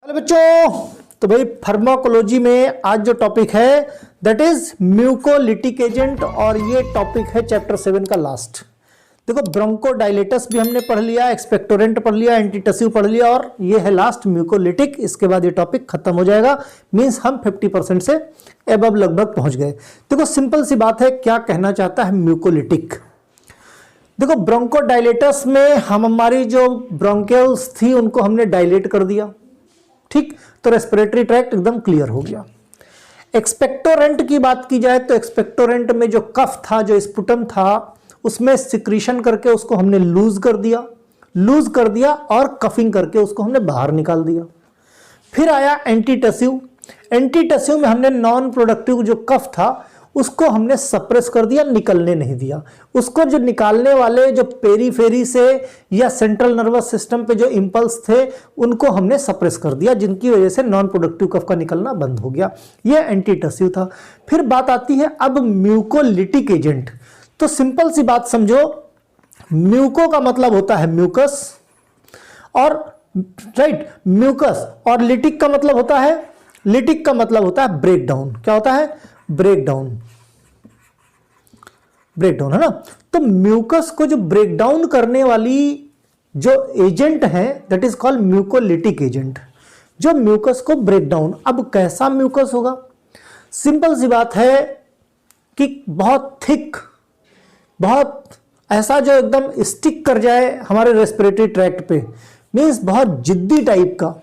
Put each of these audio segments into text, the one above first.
Hello बच्चों, तो भाई फार्माकोलॉजी में आज जो टॉपिक है दैट इज म्यूकोलिटिक एजेंट और ये टॉपिक है चैप्टर 7 का लास्ट। देखो ब्रोंकोडायलेटस भी हमने पढ़ लिया, एक्सपेक्टोरेंट पढ़ लिया, एंटीटसिव पढ़ लिया और ये है लास्ट म्यूकोलिटिक। इसके बाद ये टॉपिक खत्म हो जाएगा, मींस हम 50% से एबव लगभग पहुंच गए। देखो सिंपल सी बात है, क्या कहना चाहता है म्यूकोलिटिक। देखो ब्रोंकोडायलेटस में हमारी जो ब्रोंकियल्स थी उनको हमने डायलेट कर दिया, ठीक, तो रेस्पिरेटरी ट्रैक्ट एकदम क्लियर हो गया। एक्सपेक्टोरेंट की बात की जाए तो एक्सपेक्टोरेंट में जो कफ था, जो स्पुटम था, उसमें सिक्रीशन करके उसको हमने लूज कर दिया और कफिंग करके उसको हमने बाहर निकाल दिया। फिर आया एंटीटसिव में हमने नॉन प्रोडक्टिव जो कफ था उसको हमने सप्रेस कर दिया, निकलने नहीं दिया। उसको जो निकालने वाले जो पेरीफेरी से या सेंट्रल नर्वस सिस्टम पे जो इंपल्स थे उनको हमने सप्रेस कर दिया, जिनकी वजह से नॉन प्रोडक्टिव कफ का निकलना बंद हो गया। ये एंटीटसिव था। फिर बात आती है अब म्यूकोलिटिक एजेंट। तो सिंपल सी बात समझो, म्यूको का मतलब होता है म्यूकस और राइट, म्यूकस, और लिटिक का मतलब होता है ब्रेकडाउन। क्या होता है? ब्रेकडाउन है ना। तो म्यूकस को जो ब्रेकडाउन करने वाली जो एजेंट है that is called mucolytic agent. जो म्यूकस को ब्रेकडाउन, अब कैसा म्यूकस होगा? सिंपल सी बात है कि बहुत थिक, बहुत ऐसा जो एकदम स्टिक कर जाए हमारे रेस्पिरेटरी ट्रैक्ट पे, मींस बहुत जिद्दी टाइप का,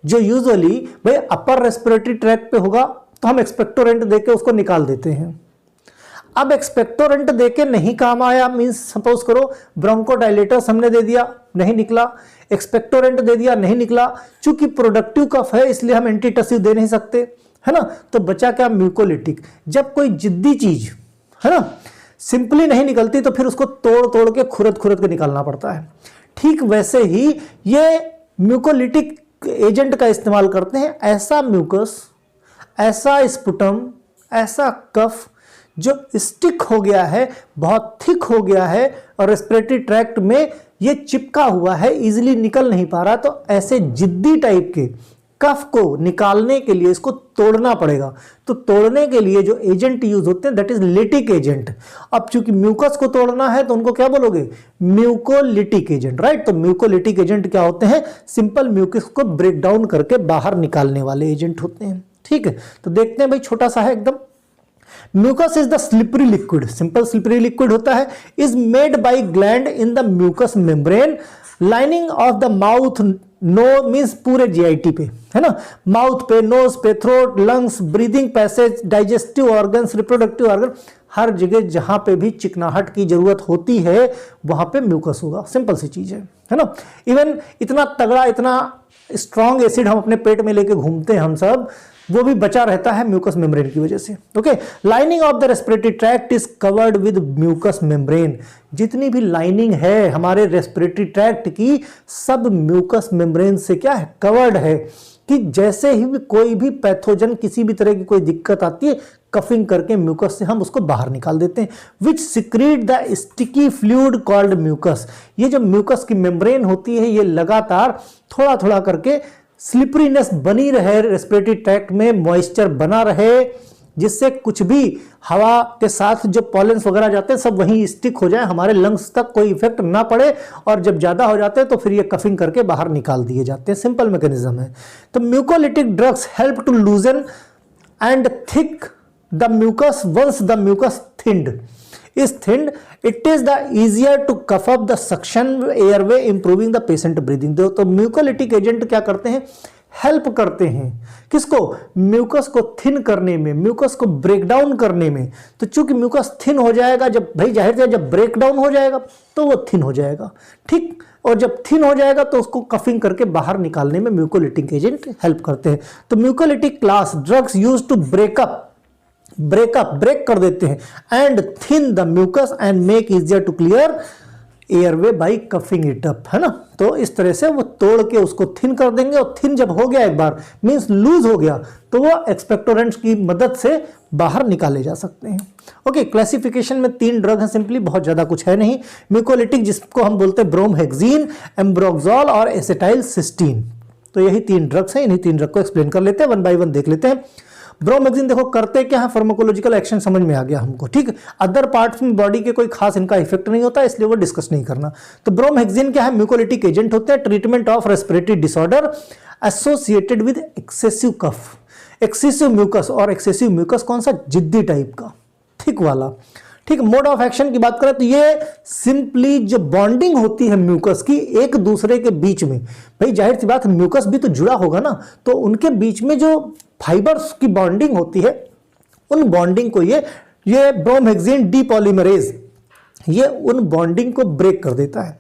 जो यूजुअली भाई अपर रेस्पिरेटरी ट्रैक्ट पे होगा तो हम एक्सपेक्टोरेंट देके उसको निकाल देते हैं। अब एक्सपेक्टोरेंट देके नहीं काम आया, मींस सपोज करो ब्रोंकोडायलेटस हमने दे दिया, नहीं निकला, एक्सपेक्टोरेंट दे दिया, नहीं निकला। चूंकि प्रोडक्टिव कफ है इसलिए हम एंटीटसिव दे नहीं सकते, है ना। तो बचा क्या? म्यूकोलिटिक। जब कोई जिद्दी चीज है ना सिंपली नहीं निकलती तो फिर उसको तोड़ के खुरद के निकालना पड़ता है। ठीक वैसे ही ये म्यूकोलिटिक एजेंट का इस्तेमाल करते हैं। ऐसा म्यूकस, ऐसा स्पुटम, ऐसा कफ जो स्टिक हो गया है, बहुत थिक हो गया है और रेस्पिरेटरी ट्रैक्ट में ये चिपका हुआ है, इजीली निकल नहीं पा रहा, तो ऐसे जिद्दी टाइप के कफ को निकालने के लिए इसको तोड़ना पड़ेगा। तो तोड़ने के लिए जो एजेंट यूज होते हैं दैट इज लिटिक एजेंट। अब चूंकि म्यूकस को तोड़ना है तो उनको क्या बोलोगे? Mucolytic agent, right. तो म्यूकोलिटिक एजेंट क्या होते हैं? सिंपल म्यूकस को ब्रेक डाउन करके बाहर निकालने वाले एजेंट होते हैं, ठीक है। तो देखते हैं भाई, छोटा सा है एकदम। Mucus is the slippery liquid, simple slippery liquid होता है, is made by gland in the mucus membrane lining of the mouth, no means पूरे जीआईटी पे, है ना, माउथ पे, नोज पे, throat, lungs, breathing passage, digestive organs, reproductive organ, हर जगह जहां पे भी चिकनाहट की जरूरत होती है वहां पे म्यूकस होगा। सिंपल सी चीज है ना। इवन इतना तगड़ा, इतना स्ट्रॉन्ग एसिड हम अपने पेट में लेके घूमते हैं हम सब, वो भी बचा रहता है म्यूकस मेम्ब्रेन की वजह से। Okay, lining of the respiratory tract is covered with mucus membrane. जितनी भी लाइनिंग है हमारे रेस्पिरेटरी ट्रैक्ट की, सब म्यूकस मेम्ब्रेन से क्या है? कवर्ड है। कि जैसे ही कोई भी पैथोजन, किसी भी तरह की कोई दिक्कत आती है, कफिंग करके म्यूकस से हम उसको बाहर निकाल देते हैं। Which secrete the sticky fluid called mucus. ये जो म्यूकस की मेम्ब्रेन होती है ये लगातार थोड़ा करके स्लिपरीनेस बनी रहे, रेस्पिरेटरी ट्रैक्ट में मॉइस्चर बना रहे, जिससे कुछ भी हवा के साथ जो पॉलेंस वगैरह जाते हैं सब वहीं स्टिक हो जाए, हमारे लंग्स तक कोई इफेक्ट ना पड़े, और जब ज्यादा हो जाते हैं तो फिर ये कफिंग करके बाहर निकाल दिए जाते हैं। सिंपल मैकेनिज्म है। तो mucolytic drugs help to loosen and thick the mucus once the mucus thinned is thinned, it is the easier to cuff up the suction airway, improving the patient breathing। तो mucolytic agent क्या करते हैं? Help करते हैं किसको? Mucus को thin करने में, म्यूकस को ब्रेक डाउन करने में। तो चूंकि म्यूकस थिन हो जाएगा, जब भाई जाहिर है जब ब्रेक डाउन हो जाएगा तो वो थिन हो जाएगा, ठीक, और जब थिन हो जाएगा तो उसको कफिंग करके बाहर निकालने में म्यूकोलिटिक एजेंट हेल्प करते हैं। तो mucolytic class drugs use to break कर देते हैं and thin the mucus and make easier to clear airway by coughing it up, है ना। तो इस तरह से वो तोड़ के उसको थिन कर देंगे, और थिन जब हो गया एक बार, मींस लूज हो गया, तो वो एक्सपेक्टोरेंट्स की मदद से बाहर निकाले जा सकते हैं। ओके, क्लासिफिकेशन में 3 ड्रग है सिंपली, बहुत ज्यादा कुछ है नहीं। म्यूकोलिटिक जिसको हम बोलते हैं ब्रोमहेक्सिन, एम्ब्रोक्सोल और एसिटाइल सिस्टीन। तो यही 3 ड्रग्स हैं, इन्हीं 3 ड्रग को एक्सप्लेन कर लेते हैं, 1 बाय 1 देख लेते हैं। ब्रोमहेक्सिन देखो करते क्या है, फार्माकोलॉजिकल एक्शन समझ में आ गया हमको, ठीक। अदर पार्ट्स में बॉडी के कोई खास इनका इफेक्ट नहीं होता, इसलिए वो डिस्कस नहीं करना। तो ब्रोमहेक्सिन क्या है, म्यूकोलिटिक एजेंट होते हैं, treatment of respiratory disorder associated with excessive cough, excessive mucus. और एक्सेसिव म्यूकस कौन सा, जिद्दी टाइप का, थिक वाला, ठीक। मोड ऑफ एक्शन की बात करें तो ये सिंपली जो बॉन्डिंग होती है म्यूकस की एक दूसरे के बीच में, भाई जाहिर सी बात है म्यूकस भी तो जुड़ा होगा ना, तो उनके बीच में जो फाइबर्स की बॉन्डिंग होती है, उन बॉन्डिंग को ये ब्रोमहेक्सिन डीपॉलीमरेज ये उन बॉन्डिंग को ब्रेक कर देता है।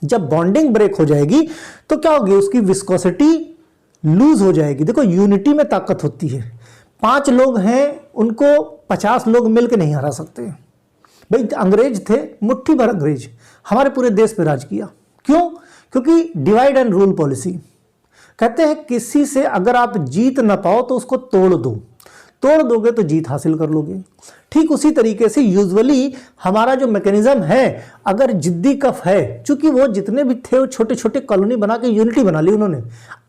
जब बॉन्डिंग ब्रेक हो जाएगी तो क्या होगी, उसकी विस्कोसिटी लूज हो जाएगी। देखो यूनिटी में ताकत होती है, 5 लोग हैं उनको 50 लोग मिलकर नहीं हरा सकते। भाई अंग्रेज थे, मुट्ठी भर अंग्रेज हमारे पूरे देश पे राज किया, क्यों? क्योंकि डिवाइड एंड रूल पॉलिसी। कहते हैं किसी से अगर आप जीत ना पाओ तो उसको तोड़ दो, तोड़ दोगे तो जीत हासिल कर लोगे। ठीक उसी तरीके से यूजुअली हमारा जो मैकेनिज्म है, अगर जिद्दी कफ है, चूंकि वो जितने भी थे वो छोटे छोटे कॉलोनी बना के यूनिटी बना ली उन्होंने,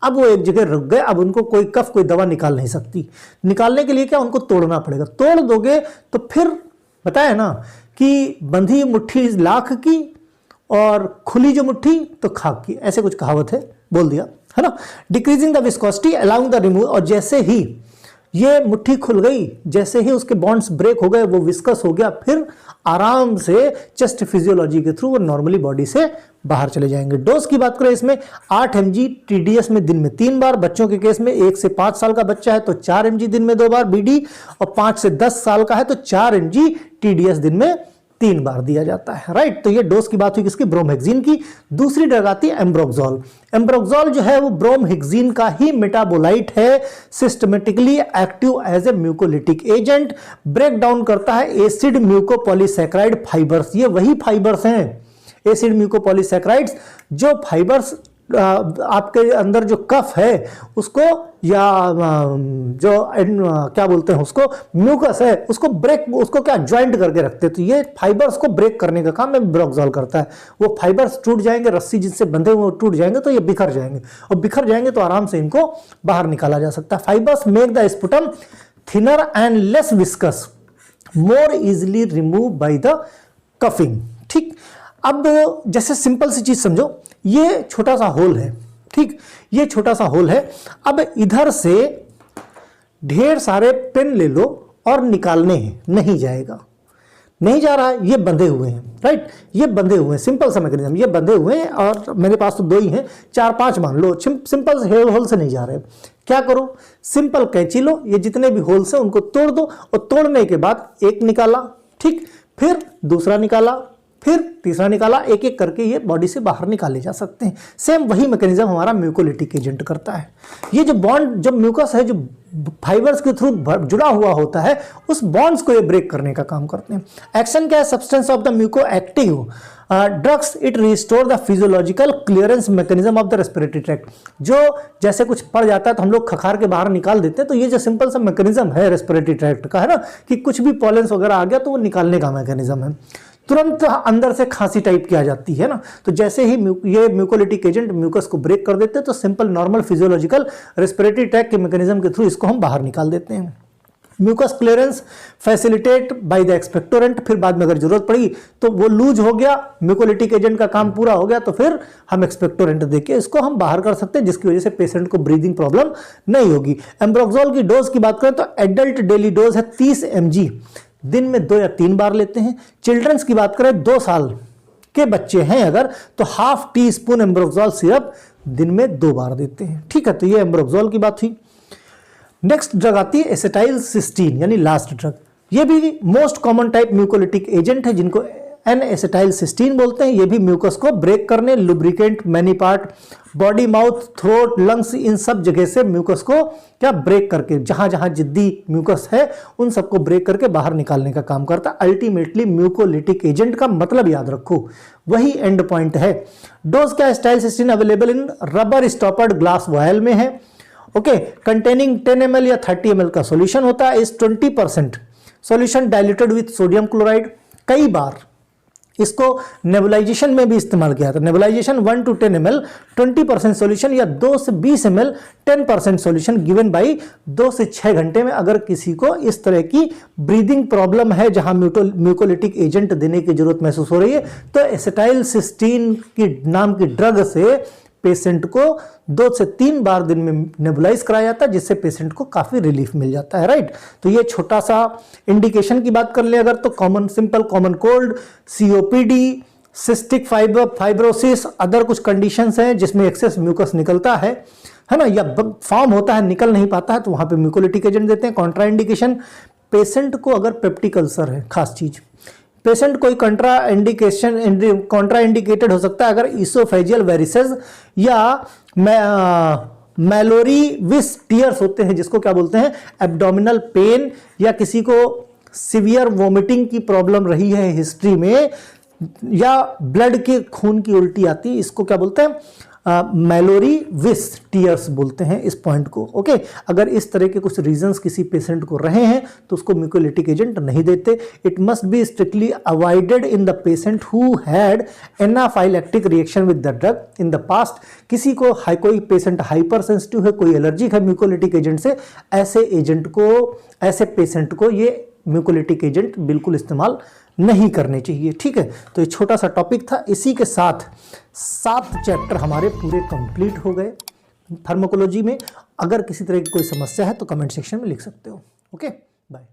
अब वो एक जगह रुक गए, अब उनको कोई कफ कोई दवा निकाल नहीं सकती। निकालने के लिए क्या, उनको तोड़ना पड़ेगा। तोड़ दोगे तो फिर बताया ना कि बंधी मुट्ठी लाख की और खुली जो मुट्ठी तो खाक की, ऐसे कुछ कहावत है, बोल दिया है ना। Decreasing the viscosity allowing the remove, और जैसे ही ये मुट्ठी खुल गई, जैसे ही उसके बॉन्ड्स ब्रेक हो गए, वो विस्कस हो गया, फिर आराम से चेस्ट फिजियोलॉजी के थ्रू वो नॉर्मली बॉडी से बाहर चले जाएंगे। डोज की बात करें इसमें 8 mg TDS में दिन में 3 बार, बच्चों के केस में 1 से 5 साल का बच्चा है तो 4 mg दिन में 2 बार BD, और 5 से 10 साल का है तो 4 mg TDS दिन में 3 बार दिया जाता है, राइट। तो ये डोज की बात हुई किसकी, ब्रोमहेक्सिन की। दूसरी ड्रग आती है एम्ब्रोक्सोल। एम्ब्रोक्सोल जो है वो ब्रोमहेक्सिन का ही मेटाबोलाइट है, systematically active as a mucolytic agent, break down करता है एसिड म्यूकोपॉलीसैकेराइड फाइबर्स। ये वही फाइबर्स हैं एसिड म्यूकोपॉलीसैकेराइड्स, जो फाइबर्स आपके अंदर जो कफ है उसको, या जो क्या बोलते हैं उसको, म्यूकस है, उसको ब्रेक, उसको क्या ज्वाइंट करके रखते हैं। तो ये फाइबर्स को ब्रेक करने का काम एम्ब्रोक्सोल करता है। वो फाइबर्स टूट जाएंगे, रस्सी जिनसे बंधे हुए टूट जाएंगे तो ये बिखर जाएंगे, और बिखर जाएंगे तो आराम से इनको बाहर निकाला जा सकता है। Fibres make the sputum thinner and less viscous, more easily remove by the coughing, ठीक। अब जैसे सिंपल सी चीज समझो, ये छोटा सा होल है, ठीक, ये छोटा सा होल है। अब इधर से ढेर सारे पेन ले लो और निकालने हैं, नहीं जाएगा, नहीं जा रहा है, ये बंधे हुए हैं, राइट, ये बंधे हुए हैं। सिंपल सा मैकेनिज्म, ये बंधे हुए हैं और मेरे पास तो 2 ही हैं, 4-5 मान लो, सिंपल होल से नहीं जा रहे। क्या करो, सिंपल कैंची लो, ये जितने भी होल्स हैं उनको तोड़ दो, और तोड़ने के बाद एक निकाला, ठीक, फिर दूसरा निकाला, फिर तीसरा निकाला, एक एक करके ये बॉडी से बाहर निकाले जा सकते हैं। सेम वही मैकेनिज्म हमारा म्यूकोलिटिक एजेंट करता है। ये जो बॉन्ड, जब म्यूकस है जो फाइबर्स के थ्रू जुड़ा हुआ होता है, उस बॉन्ड्स को ये ब्रेक करने का काम करते हैं। एक्शन क्या है, substance of the muco active drugs, it restore the physiological clearance mechanism of the respiratory tract. जो जैसे कुछ पड़ जाता है तो हम लोग खखार के बाहर निकाल देते हैं, तो ये जो सिंपल सा मैकेनिज्म है रेस्पिरेटरी ट्रैक्ट का, है ना, कि कुछ भी पॉलेंस वगैरह आ गया तो वो निकालने का मैकेनिज्म है। तुरंत अंदर से खांसी टाइप की आ जाती है ना, तो जैसे ही ये म्यूकोलिटिक एजेंट म्यूकस को ब्रेक कर देते हैं तो simple normal physiological respiratory tract के मैकेनिज्म के थ्रू इसको हम बाहर निकाल देते हैं। Mucus clearance facilitate by the expectorant, फिर बाद में अगर जरूरत पड़ी तो वो लूज हो गया, म्यूकोलिटिक एजेंट का काम पूरा हो गया, तो फिर हम एक्सपेक्टोरेंट देके इसको हम बाहर कर सकते हैं, जिसकी वजह से पेशेंट को ब्रीदिंग प्रॉब्लम नहीं होगी। एम्ब्रोक्सोल की डोज की बात करें तो एडल्ट डेली डोज है 30 mg, दिन में 2 या 3 बार लेते हैं। चिल्ड्रंस की बात करें 2 साल के बच्चे हैं अगर, तो ½ टीस्पून एम्ब्रोक्सोल सिरप दिन में 2 बार देते हैं, ठीक है। तो ये एम्ब्रोक्सोल की बात हुई। नेक्स्ट ड्रग आती है एसिटाइलसिस्टीन, यानी लास्ट ड्रग। ये भी most common type mucolytic agent है, जिनको N-एसिटाइलसिस्टीन बोलते हैं। ये भी म्यूकस को ब्रेक करने, lubricant, many part, body, mouth, throat, lungs, इन सब जगह से म्यूकस को क्या ब्रेक करके, जहां जहां जिद्दी म्यूकस है उन सबको ब्रेक करके बाहर निकालने का काम करता है। अल्टीमेटली म्यूकोलिटिक एजेंट का मतलब याद रखो, वही एंड पॉइंट है। डोज क्या, acetylcysteine available in rubber stoppered glass vial में है, ओके, कंटेनिंग 10 ml या 30 ml का सॉल्यूशन होता है। इस 20% solution diluted with sodium chloride. कई बार इसको नेबुलाइजेशन में भी इस्तेमाल किया था। नेबुलाइजेशन 1 to 10 ml 20% सॉल्यूशन या 2 से 20 ml 10% सॉल्यूशन गिवन बाई 2 से 6 घंटे में। अगर किसी को इस तरह की ब्रीदिंग प्रॉब्लम है जहां म्यूकोलिटिक एजेंट देने की जरूरत महसूस हो रही है तो एसिटाइलसिस्टीन की नाम की ड्रग से पेशेंट को 2 से 3 बार दिन में नेबुलाइज कराया जाता है, जिससे पेशेंट को काफी रिलीफ मिल जाता है, राइट। तो ये छोटा सा इंडिकेशन की बात कर ले अगर, तो simple common cold, COPD, cystic fibrosis, other कुछ कंडीशंस हैं जिसमें एक्सेस म्यूकस निकलता है ना, या फॉर्म होता है निकल नहीं पाता है, तो वहां पे म्यूकोलिटिक एजेंट देते हैं। कॉन्ट्रा इंडिकेशन, पेशेंट को अगर पेप्टिक अल्सर है, खास चीज, पेशेंट कोई कॉन्ट्रा इंडिकेटेड हो सकता है अगर इसोफेजियल वेरिसेस या मैलोरी विस टीयर्स होते हैं, जिसको क्या बोलते हैं, एब्डोमिनल पेन, या किसी को सीवियर वोमिटिंग की प्रॉब्लम रही है हिस्ट्री में, या ब्लड के खून की उल्टी आती है, इसको क्या बोलते हैं, मैलोरी विस टीयर्स बोलते हैं इस पॉइंट को। ओके, अगर इस तरह के कुछ रीजंस किसी पेशेंट को रहे हैं तो उसको म्यूकोलिटिक एजेंट नहीं देते। It must be strictly avoided in the patient who had anaphylactic reaction with the drug in the past. किसी को कोई पेशेंट हाइपर सेंसिटिव है, कोई एलर्जिक है म्यूकोलिटिक एजेंट से, ऐसे पेशेंट को ये म्यूकोलिटिक एजेंट बिल्कुल इस्तेमाल नहीं करने चाहिए, ठीक है। तो ये छोटा सा टॉपिक था, इसी के साथ 7 चैप्टर हमारे पूरे कंप्लीट हो गए फार्माकोलॉजी में। अगर किसी तरह की कोई समस्या है तो कमेंट सेक्शन में लिख सकते हो। Okay, bye.